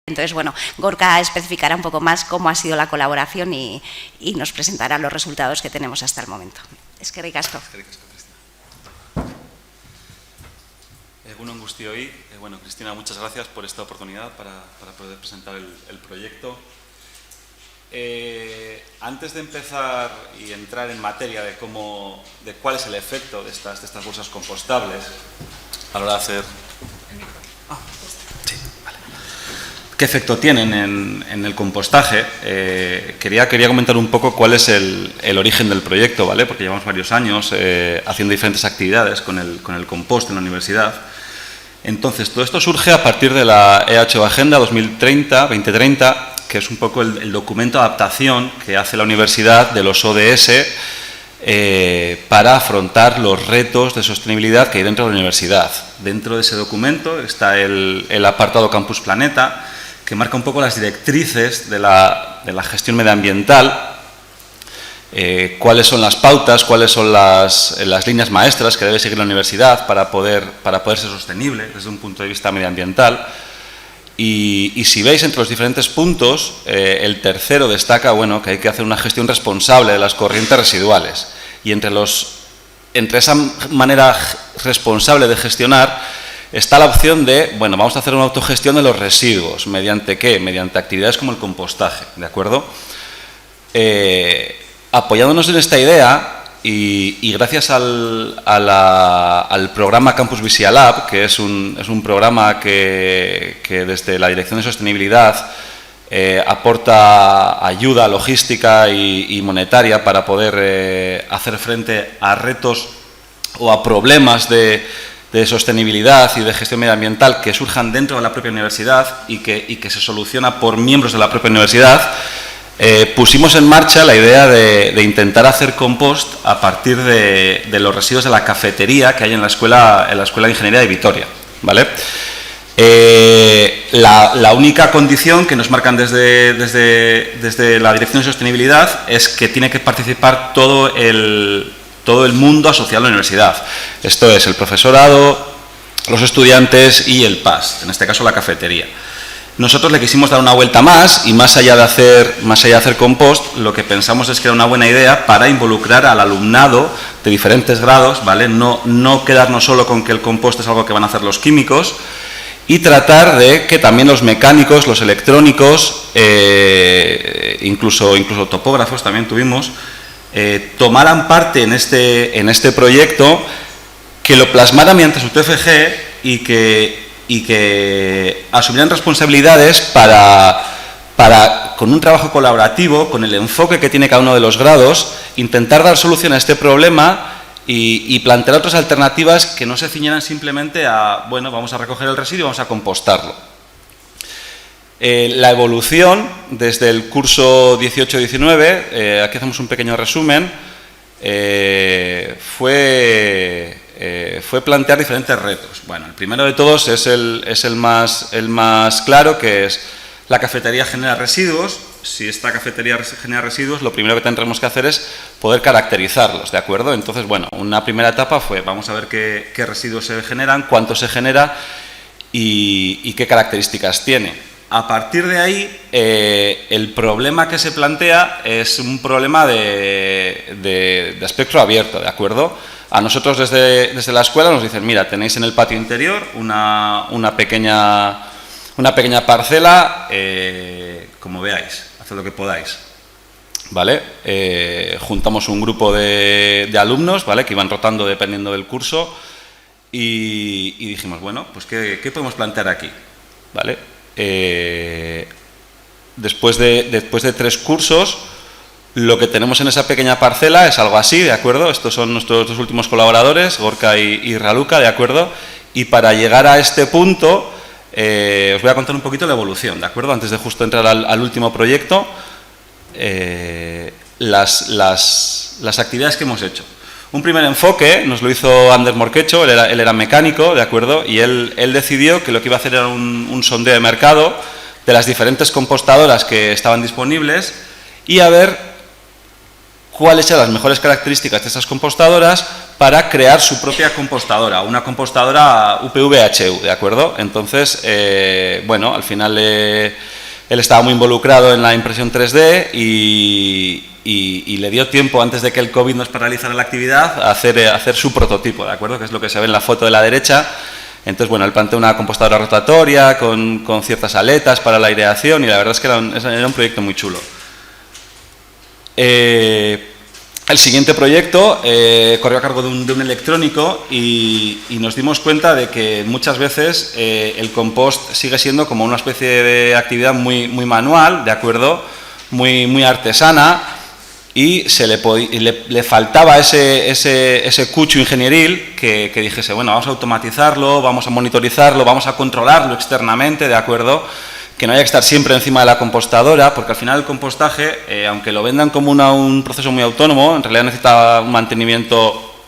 Entonces, bueno, Gorka especificará un poco más cómo ha sido la colaboración y nos presentará los resultados que tenemos hasta el momento. Eskerrik asko. Egunon guztioi. Bueno, Cristina, muchas gracias por esta oportunidad para poder presentar el proyecto. Antes de empezar y entrar en materia de cuál es el efecto de estas bolsas compostables a la hora de hacer... Sí, vale. ¿Qué efecto tienen en el compostaje? Quería comentar un poco cuál es el origen del proyecto, ¿vale? Porque llevamos varios años haciendo diferentes actividades con el compost en la universidad. Entonces, todo esto surge a partir de la EHO Agenda 2030, que es un poco el documento de adaptación que hace la universidad de los ODS para afrontar los retos de sostenibilidad que hay dentro de la universidad. Dentro de ese documento está el apartado Campus Planeta, que marca un poco las directrices de la gestión medioambiental, cuáles son las pautas, cuáles son las líneas maestras que debe seguir la universidad para poder ser sostenible desde un punto de vista medioambiental. Y si veis entre los diferentes puntos, el tercero destaca que hay que hacer una gestión responsable de las corrientes residuales. Y entre esa manera responsable de gestionar está la opción de, vamos a hacer una autogestión de los residuos. ¿Mediante qué? Mediante actividades como el compostaje, ¿de acuerdo? Apoyándonos en esta idea y gracias al programa Campus Visialab, que es un programa que desde la Dirección de Sostenibilidad aporta ayuda logística y monetaria para poder hacer frente a retos o a problemas de sostenibilidad y de gestión medioambiental que surjan dentro de la propia universidad y que se soluciona por miembros de la propia universidad. Pusimos en marcha la idea de intentar hacer compost a partir de los residuos de la cafetería que hay en la Escuela de Ingeniería de Vitoria, ¿vale? La única condición que nos marcan desde la Dirección de Sostenibilidad es que tiene que participar todo el mundo asociado a la universidad. Esto es el profesorado, los estudiantes y el PAS, en este caso la cafetería. Nosotros le quisimos dar una vuelta más y más allá de hacer compost, lo que pensamos es que era una buena idea para involucrar al alumnado de diferentes grados, ¿vale? No quedarnos solo con que el compost es algo que van a hacer los químicos y tratar de que también los mecánicos, los electrónicos, incluso topógrafos también tuvimos, tomaran parte en este proyecto, que lo plasmaran mediante su TFG y que asumieran responsabilidades para, con un trabajo colaborativo, con el enfoque que tiene cada uno de los grados, intentar dar solución a este problema y plantear otras alternativas que no se ciñeran simplemente a, vamos a recoger el residuo y vamos a compostarlo. La evolución desde el curso 18-19, aquí hacemos un pequeño resumen, fue plantear diferentes retos. El primero de todos es el más claro, que es la cafetería genera residuos. Si esta cafetería genera residuos, lo primero que tendremos que hacer es poder caracterizarlos, ¿de acuerdo? Entonces, una primera etapa fue, vamos a ver qué residuos se generan, cuánto se genera y qué características tiene. A partir de ahí, el problema que se plantea es un problema de espectro abierto, ¿de acuerdo? A nosotros desde la escuela nos dicen, mira, tenéis en el patio interior una pequeña parcela, como veáis, haced lo que podáis, ¿vale? Juntamos un grupo de alumnos, ¿vale?, que iban rotando dependiendo del curso y dijimos, pues ¿qué podemos plantear aquí? ¿Vale? Después de 3 cursos, lo que tenemos en esa pequeña parcela es algo así, ¿de acuerdo? Estos son nuestros 2 últimos colaboradores, Gorka y Raluca, ¿de acuerdo? Y para llegar a este punto, os voy a contar un poquito la evolución, ¿de acuerdo? Antes de justo entrar al último proyecto, las actividades que hemos hecho. Un primer enfoque nos lo hizo Anders Morquecho, él era mecánico, ¿de acuerdo? Y él decidió que lo que iba a hacer era un sondeo de mercado de las diferentes compostadoras que estaban disponibles y a ver cuáles eran las mejores características de esas compostadoras para crear su propia compostadora, una compostadora UPV-HU, ¿de acuerdo? Entonces, bueno, al final él estaba muy involucrado en la impresión 3D y le dio tiempo, antes de que el COVID nos paralizara la actividad, a hacer su prototipo, ¿de acuerdo? Que es lo que se ve en la foto de la derecha. Entonces, bueno, él planteó una compostadora rotatoria con ciertas aletas para la aireación y la verdad es que era un proyecto muy chulo. El siguiente proyecto corrió a cargo de un electrónico y nos dimos cuenta de que muchas veces el compost sigue siendo como una especie de actividad muy manual, ¿de acuerdo? Muy artesana, y le faltaba ese cucho ingenieril que dijese, bueno, vamos a automatizarlo, vamos a monitorizarlo, vamos a controlarlo externamente, ¿de acuerdo? Que no haya que estar siempre encima de la compostadora, porque al final el compostaje, aunque lo vendan como un proceso muy autónomo, en realidad necesita un mantenimiento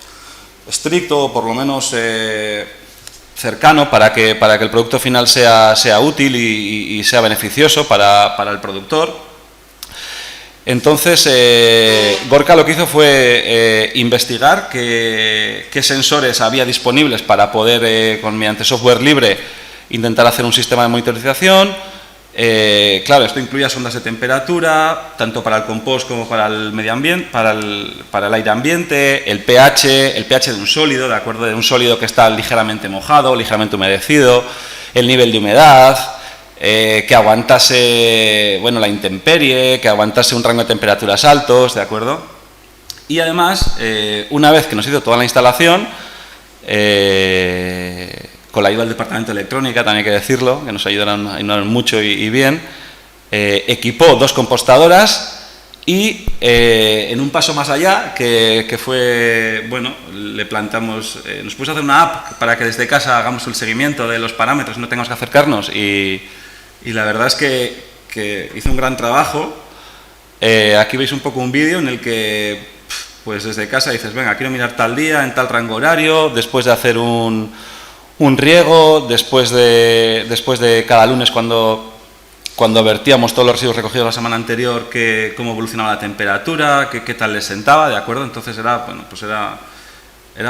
estricto, o por lo menos cercano, para que el producto final sea útil y sea beneficioso para el productor. Entonces, Gorka lo que hizo fue investigar qué sensores había disponibles para poder, mediante software libre, intentar hacer un sistema de monitorización. Claro, esto incluía sondas de temperatura, tanto para el compost como para el medio ambiente, para el aire ambiente, el pH de un sólido, ¿de acuerdo? De un sólido que está ligeramente mojado, ligeramente humedecido, el nivel de humedad, que aguantase, bueno, la intemperie, que aguantase un rango de temperaturas altos, ¿de acuerdo? Y además, una vez que nos hizo toda la instalación, con la ayuda del departamento de electrónica, también hay que decirlo, que nos ayudaron mucho y bien, equipó 2 compostadoras y en un paso más allá, que fue, bueno, le planteamos, nos puso a hacer una app para que desde casa hagamos el seguimiento de los parámetros, no tengamos que acercarnos, y la verdad es que hizo un gran trabajo. Aquí veis un poco un vídeo en el que, pues desde casa dices, venga, quiero mirar tal día, en tal rango horario, después de hacer un riego, después de cada lunes cuando vertíamos todos los residuos recogidos la semana anterior, cómo evolucionaba la temperatura, qué tal les sentaba, ¿de acuerdo? Entonces era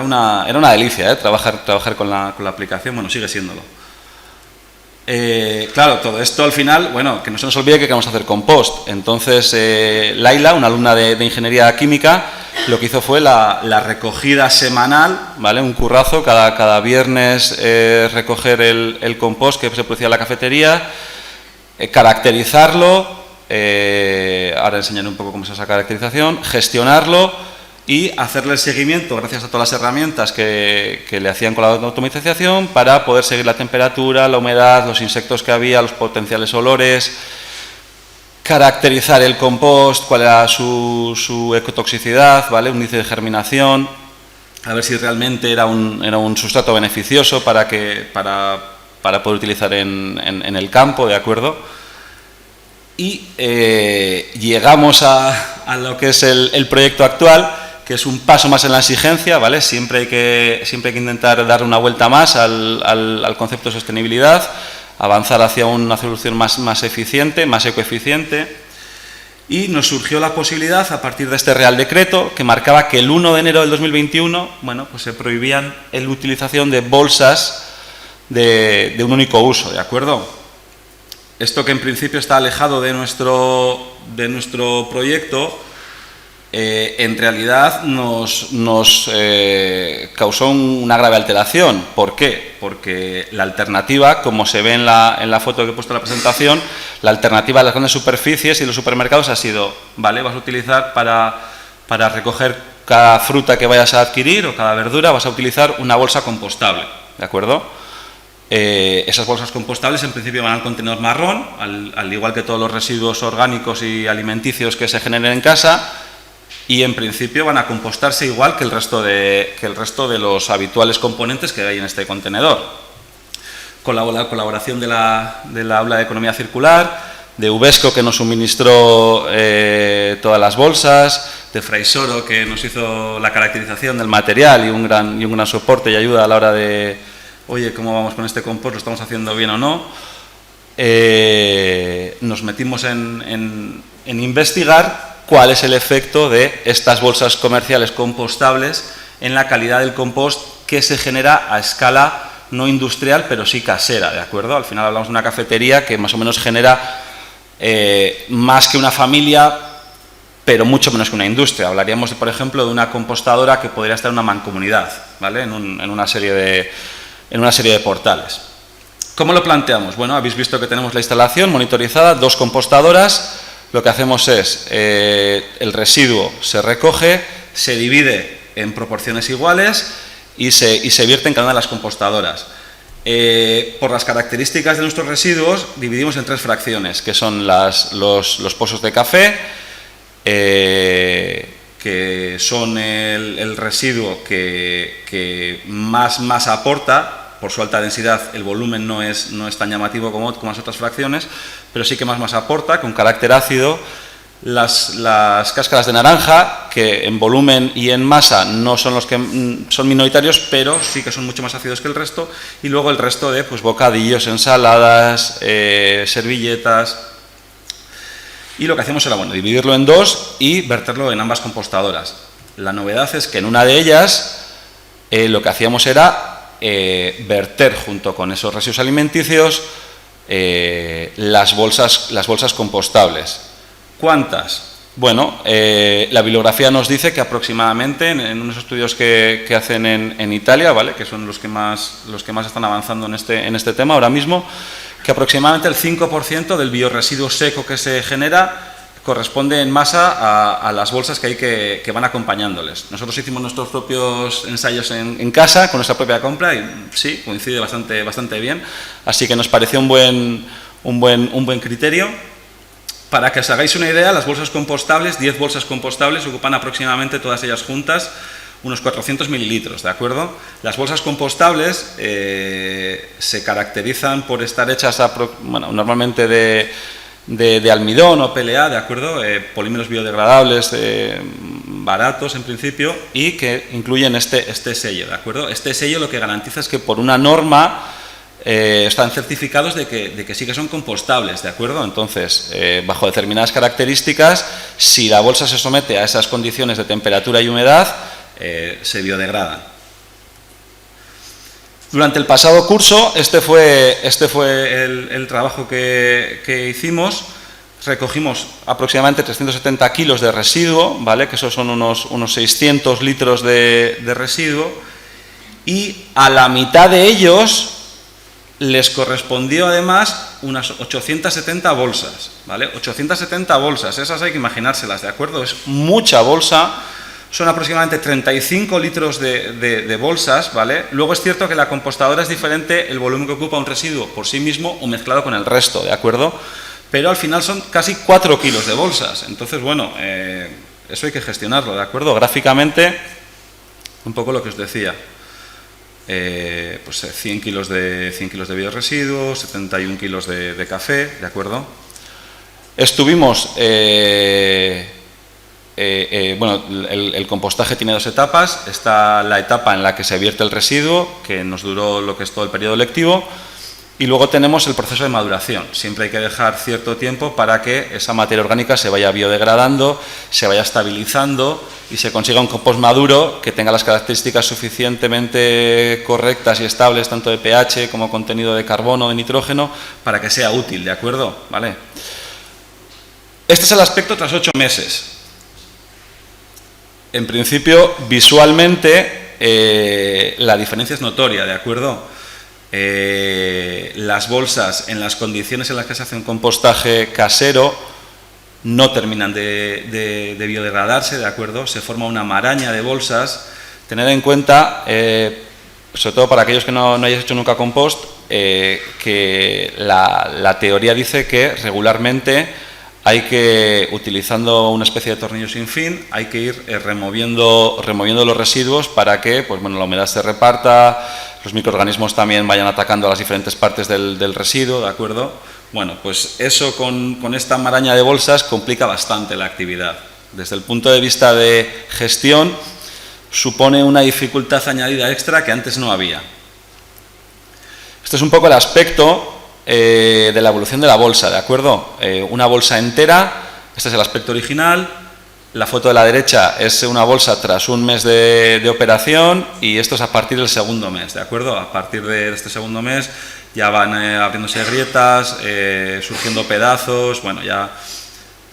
una delicia, trabajar con la aplicación, bueno, sigue siéndolo. Claro, todo esto al final, bueno, que no se nos olvide que queremos hacer compost. Entonces, Laila, una alumna de Ingeniería Química, lo que hizo fue la recogida semanal, ¿vale? Un currazo, cada viernes recoger el compost que se producía en la cafetería, caracterizarlo, ahora enseñaré un poco cómo es esa caracterización, gestionarlo y hacerle el seguimiento, gracias a todas las herramientas que le hacían con la automatización, para poder seguir la temperatura, la humedad, los insectos que había, los potenciales olores, caracterizar el compost, cuál era su ecotoxicidad, ¿vale? Un índice de germinación, a ver si realmente era un sustrato beneficioso para poder utilizar en el campo, ¿de acuerdo? Y llegamos a lo que es el proyecto actual, que es un paso más en la exigencia, ¿vale? Siempre hay que intentar dar una vuelta más al concepto de sostenibilidad, avanzar hacia una solución más eficiente, más ecoeficiente. Y nos surgió la posibilidad, a partir de este Real Decreto, que marcaba que el 1 de enero del 2021, bueno, pues se prohibían la utilización de bolsas de un único uso, ¿de acuerdo? Esto, que en principio está alejado de nuestro proyecto, en realidad nos causó una grave alteración. ¿Por qué? Porque la alternativa, como se ve en la foto que he puesto en la presentación, la alternativa de las grandes superficies y los supermercados ha sido, vale, vas a utilizar para recoger cada fruta que vayas a adquirir o cada verdura, vas a utilizar una bolsa compostable, ¿de acuerdo? Esas bolsas compostables en principio van al contenedor marrón, al igual que todos los residuos orgánicos y alimenticios que se generen en casa, y en principio van a compostarse igual que el resto de los habituales componentes que hay en este contenedor. Con la colaboración de la Aula de Economía Circular, de Uvesco, que nos suministró todas las bolsas, de Fraisoro, que nos hizo la caracterización del material y un gran soporte y ayuda a la hora de, oye, ¿cómo vamos con este compost? ¿Lo estamos haciendo bien o no? Nos metimos en investigar cuál es el efecto de estas bolsas comerciales compostables en la calidad del compost que se genera a escala no industrial, pero sí casera, ¿de acuerdo? Al final hablamos de una cafetería que más o menos genera más que una familia, pero mucho menos que una industria. Hablaríamos, por ejemplo, de una compostadora que podría estar en una mancomunidad, ¿vale? En una serie de portales. ¿Cómo lo planteamos? Bueno, habéis visto que tenemos la instalación monitorizada, 2 compostadoras. Lo que hacemos es, el residuo se recoge, se divide en proporciones iguales y se vierte en cada una de las compostadoras. Por las características de nuestros residuos, dividimos en 3 fracciones, que son los pozos de café, que son el residuo que más aporta. Por su alta densidad el volumen no es tan llamativo como las otras fracciones, pero sí que más aporta, con carácter ácido. Las cáscaras de naranja, que en volumen y en masa no son los que son minoritarios, pero sí que son mucho más ácidos que el resto. Y luego el resto de bocadillos, ensaladas, servilletas. Y lo que hacemos era dividirlo en 2 y verterlo en ambas compostadoras. La novedad es que en una de ellas lo que hacíamos era verter junto con esos residuos alimenticios las bolsas compostables. ¿Cuántas? Bueno, la bibliografía nos dice que aproximadamente, en unos estudios que hacen en Italia, ¿vale?, que son los que más están avanzando en este tema ahora mismo, que aproximadamente el 5% del biorresiduo seco que se genera corresponde en masa a las bolsas que van acompañándoles. Nosotros hicimos nuestros propios ensayos en casa, con nuestra propia compra, y sí, coincide bastante bien, así que nos pareció un buen criterio. Para que os hagáis una idea, las bolsas compostables, 10 bolsas compostables, ocupan aproximadamente todas ellas juntas unos 400 mililitros, ¿de acuerdo? Las bolsas compostables se caracterizan por estar hechas normalmente de almidón o PLA, ¿de acuerdo? Polímeros biodegradables, baratos en principio, y que incluyen este sello, ¿de acuerdo? Este sello lo que garantiza es que por una norma están certificados de que sí que son compostables, ¿de acuerdo? Entonces, bajo determinadas características, si la bolsa se somete a esas condiciones de temperatura y humedad, se biodegradan. Durante el pasado curso, este fue el trabajo que hicimos. Recogimos aproximadamente 370 kilos de residuo, ¿vale?, que esos son unos 600 litros de residuo, y a la mitad de ellos les correspondió además unas 870 bolsas, ¿vale? 870 bolsas, esas hay que imaginárselas, ¿de acuerdo? Es mucha bolsa, son aproximadamente 35 litros de bolsas, ¿vale? Luego es cierto que la compostadora es diferente el volumen que ocupa un residuo por sí mismo o mezclado con el resto, ¿de acuerdo? Pero al final son casi 4 kilos de bolsas, entonces, bueno, eso hay que gestionarlo, ¿de acuerdo? Gráficamente, un poco lo que os decía. 100 kilos de biorresiduos, 71 kilos de café, ¿de acuerdo? Estuvimos, el compostaje tiene 2 etapas. Está la etapa en la que se vierte el residuo, que nos duró lo que es todo el periodo lectivo, y luego tenemos el proceso de maduración. Siempre hay que dejar cierto tiempo para que esa materia orgánica se vaya biodegradando, se vaya estabilizando y se consiga un compost maduro que tenga las características suficientemente correctas y estables, tanto de pH como contenido de carbono, de nitrógeno, para que sea útil, ¿de acuerdo? ¿Vale? Este es el aspecto tras 8 meses. En principio, visualmente, la diferencia es notoria, ¿de acuerdo? Las bolsas, en las condiciones en las que se hace un compostaje casero, no terminan de biodegradarse, ¿de acuerdo? Se forma una maraña de bolsas. Tener en cuenta, sobre todo para aquellos que no hayáis hecho nunca compost, que la teoría dice que regularmente hay que, utilizando una especie de tornillo sin fin, hay que ir removiendo los residuos para que la humedad se reparta, los microorganismos también vayan atacando a las diferentes partes del residuo, ¿de acuerdo? Bueno, pues eso con esta maraña de bolsas complica bastante la actividad. Desde el punto de vista de gestión, supone una dificultad añadida extra que antes no había. Este es un poco el aspecto de la evolución de la bolsa, ¿de acuerdo? Una bolsa entera, este es el aspecto original, La foto de la derecha es una bolsa tras un mes de operación y esto es a partir del segundo mes, ¿de acuerdo? A partir de este segundo mes ya van abriéndose grietas, surgiendo pedazos, bueno, ya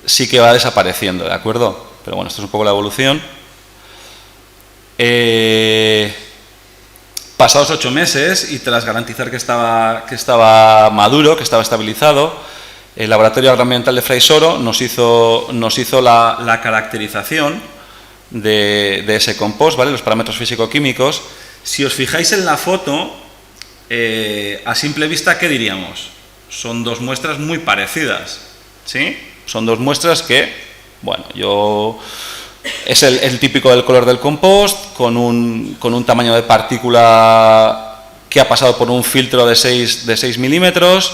sí que va desapareciendo, ¿de acuerdo? Pero bueno, esto es un poco la evolución. Pasados 8 meses y tras garantizar que estaba maduro, que estaba estabilizado, el Laboratorio Agroambiental de Fraisoro nos hizo la caracterización de ese compost, ¿vale? Los parámetros físico-químicos. Si os fijáis en la foto, a simple vista, ¿qué diríamos? Son dos muestras muy parecidas, ¿sí? Son dos muestras que, bueno, es el típico del color del compost, con un tamaño de partícula que ha pasado por un filtro de 6 milímetros,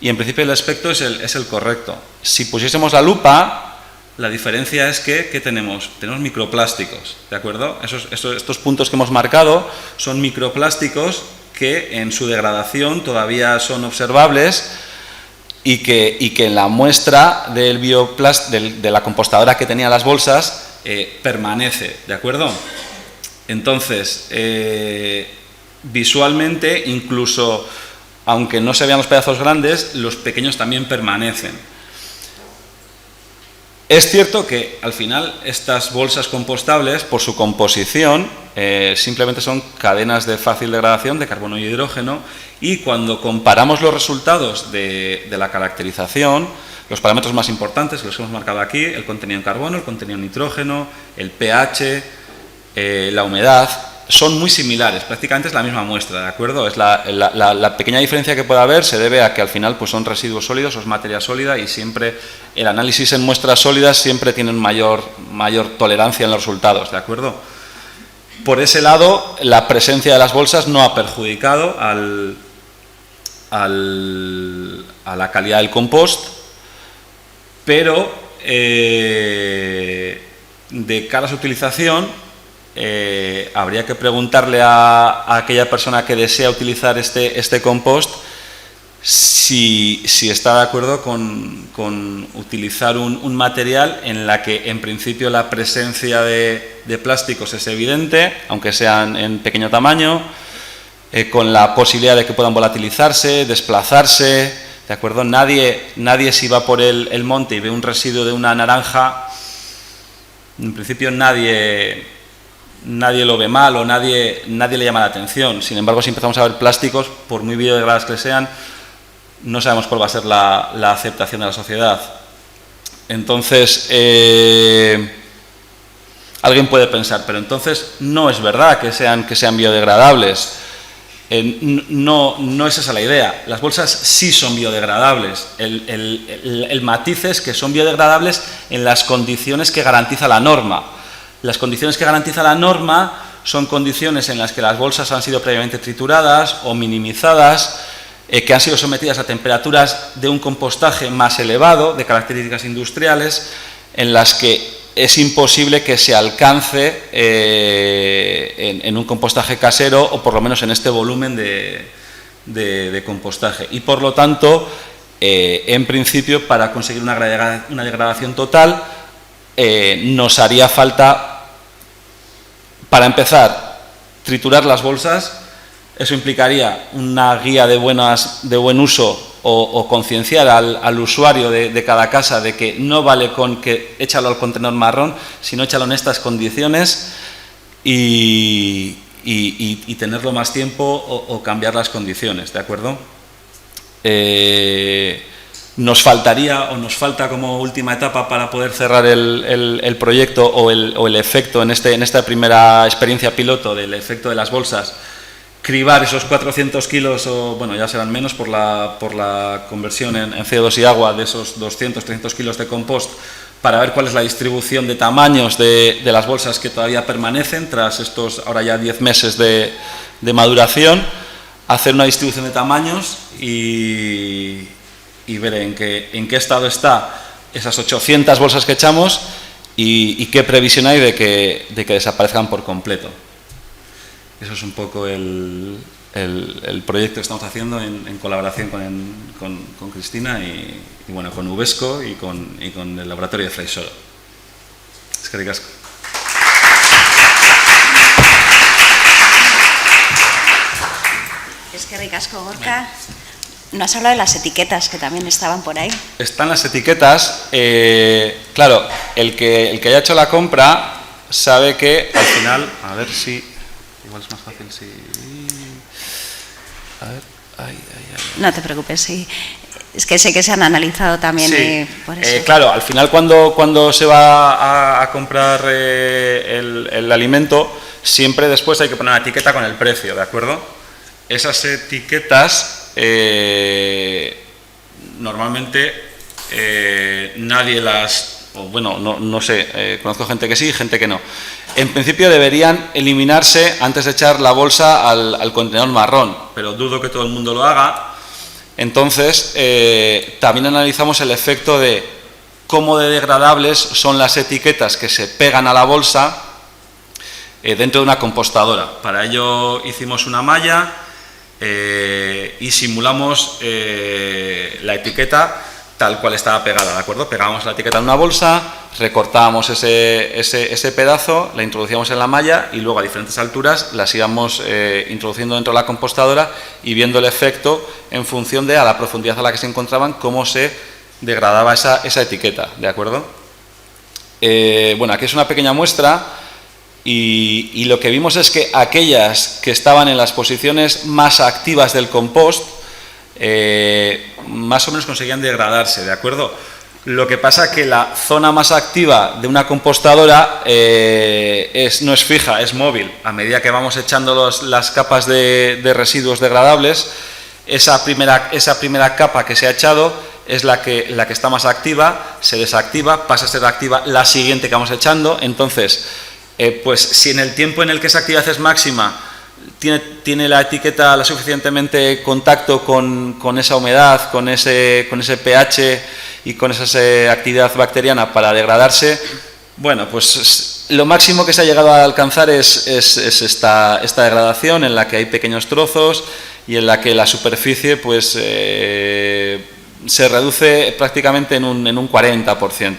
y en principio el aspecto es el correcto. Si pusiésemos la lupa, la diferencia es que ¿qué tenemos? Tenemos microplásticos, ¿de acuerdo? Estos puntos que hemos marcado son microplásticos que en su degradación todavía son observables y que en la muestra de la compostadora que tenía las bolsas permanece, ¿de acuerdo? Entonces, visualmente, incluso aunque no se vean los pedazos grandes, los pequeños también permanecen. Es cierto que al final estas bolsas compostables, por su composición, simplemente son cadenas de fácil degradación de carbono y hidrógeno, y cuando comparamos los resultados de la caracterización, los parámetros más importantes, los que hemos marcado aquí, el contenido en carbono, el contenido en nitrógeno, el pH, la humedad, son muy similares, prácticamente es la misma muestra, ¿de acuerdo? Es la pequeña diferencia que puede haber se debe a que al final pues son residuos sólidos o es materia sólida, y siempre el análisis en muestras sólidas siempre tienen mayor tolerancia en los resultados, ¿de acuerdo? Por ese lado, la presencia de las bolsas no ha perjudicado a la calidad del compost, pero de cara a su utilización, habría que preguntarle a aquella persona que desea utilizar este compost si está de acuerdo con utilizar un material en la que en principio la presencia de plásticos es evidente, aunque sean en pequeño tamaño, con la posibilidad de que puedan volatilizarse, desplazarse, ¿de acuerdo? Nadie si va por el monte y ve un residuo de una naranja, en principio nadie lo ve mal o nadie le llama la atención. Sin embargo, si empezamos a ver plásticos, por muy biodegradables que sean, no sabemos cuál va a ser la aceptación de la sociedad. Entonces, alguien puede pensar, pero entonces no es verdad que sean biodegradables. No es esa la idea. Las bolsas sí son biodegradables. El matiz es que son biodegradables en las condiciones que garantiza la norma. Las condiciones que garantiza la norma son condiciones en las que las bolsas han sido previamente trituradas o minimizadas, que han sido sometidas a temperaturas de un compostaje más elevado, de características industriales, en las que es imposible que se alcance en un compostaje casero, o por lo menos en este volumen de compostaje. Y por lo tanto, en principio, para conseguir una degradación total, nos haría falta, para empezar, triturar las bolsas. Eso implicaría una guía de buen uso o concienciar al usuario de cada casa de que no vale con que échalo al contenedor marrón, sino échalo en estas condiciones y tenerlo más tiempo o cambiar las condiciones, ¿de acuerdo? Nos falta como última etapa para poder cerrar el proyecto o el efecto en esta primera experiencia piloto del efecto de las bolsas, cribar esos 400 kilos, o bueno, ya serán menos por la conversión en CO2 y agua de esos 200, 300 kilos de compost, para ver cuál es la distribución de tamaños de las bolsas que todavía permanecen tras estos ahora ya 10 meses de maduración, hacer una distribución de tamaños y ver en qué estado está esas 800 bolsas que echamos y qué previsión hay de que desaparezcan por completo. Eso es un poco el proyecto que estamos haciendo en colaboración con Cristina y bueno, con Uvesco y con el laboratorio de Fraisoro. Eskerrik asko. Eskerrik asko, Gorka. No has hablado de las etiquetas que también estaban por ahí. Están las etiquetas. Claro, el que haya hecho la compra sabe que al final, a ver si, igual es más fácil si, a ver, ay. No te preocupes, sí. Es que sé que se han analizado también, sí. Por eso. Claro, al final cuando se va a comprar el alimento, siempre después hay que poner una etiqueta con el precio, ¿de acuerdo? Esas etiquetas normalmente nadie las, o bueno, no sé, conozco gente que sí y gente que no. En principio deberían eliminarse antes de echar la bolsa al contenedor marrón, pero dudo que todo el mundo lo haga. Entonces, también analizamos el efecto de cómo de degradables son las etiquetas que se pegan a la bolsa dentro de una compostadora. Para ello hicimos una malla y simulamos la etiqueta tal cual estaba pegada, ¿de acuerdo? Pegábamos la etiqueta en una bolsa, recortábamos ese pedazo, la introducíamos en la malla y luego a diferentes alturas las íbamos introduciendo dentro de la compostadora y viendo el efecto en función de a la profundidad a la que se encontraban, cómo se degradaba esa etiqueta, ¿de acuerdo? Bueno, aquí es una pequeña muestra y lo que vimos es que aquellas que estaban en las posiciones más activas del compost más o menos conseguían degradarse, ¿de acuerdo? Lo que pasa que la zona más activa de una compostadora no es fija, es móvil. A medida que vamos echando las capas de residuos degradables, esa primera capa que se ha echado es la que está más activa, se desactiva, pasa a ser activa la siguiente que vamos echando. Entonces, pues si en el tiempo en el que esa actividad es máxima tiene la etiqueta lo suficientemente contacto con esa humedad, con ese pH y con esa actividad bacteriana para degradarse, bueno, pues lo máximo que se ha llegado a alcanzar es esta degradación en la que hay pequeños trozos y en la que la superficie pues se reduce prácticamente en un 40%.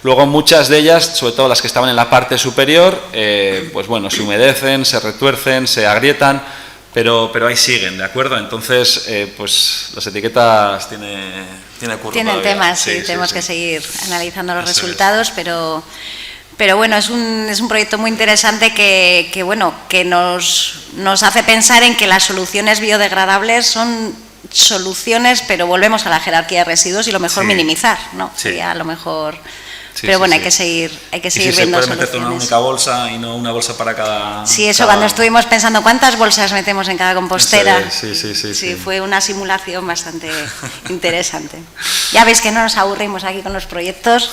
Luego muchas de ellas, sobre todo las que estaban en la parte superior, pues bueno, se humedecen, se retuercen, se agrietan, pero ahí siguen, ¿de acuerdo? Entonces, pues las etiquetas tienen curro Tienen todavía. temas, sí, tenemos que seguir analizando los resultados, pero bueno, es un proyecto muy interesante que bueno, que nos hace pensar en que las soluciones biodegradables son soluciones, pero volvemos a la jerarquía de residuos y lo mejor minimizar, ¿no? Sí. Sería lo mejor. Sí, pero bueno, sí. hay que seguir Y si viendo se puede meter en una soluciones. única bolsa y no una bolsa para cada... Sí, eso cuando estuvimos pensando cuántas bolsas metemos en cada compostera. Sí. Fue una simulación bastante interesante. Ya veis que no nos aburrimos aquí con los proyectos.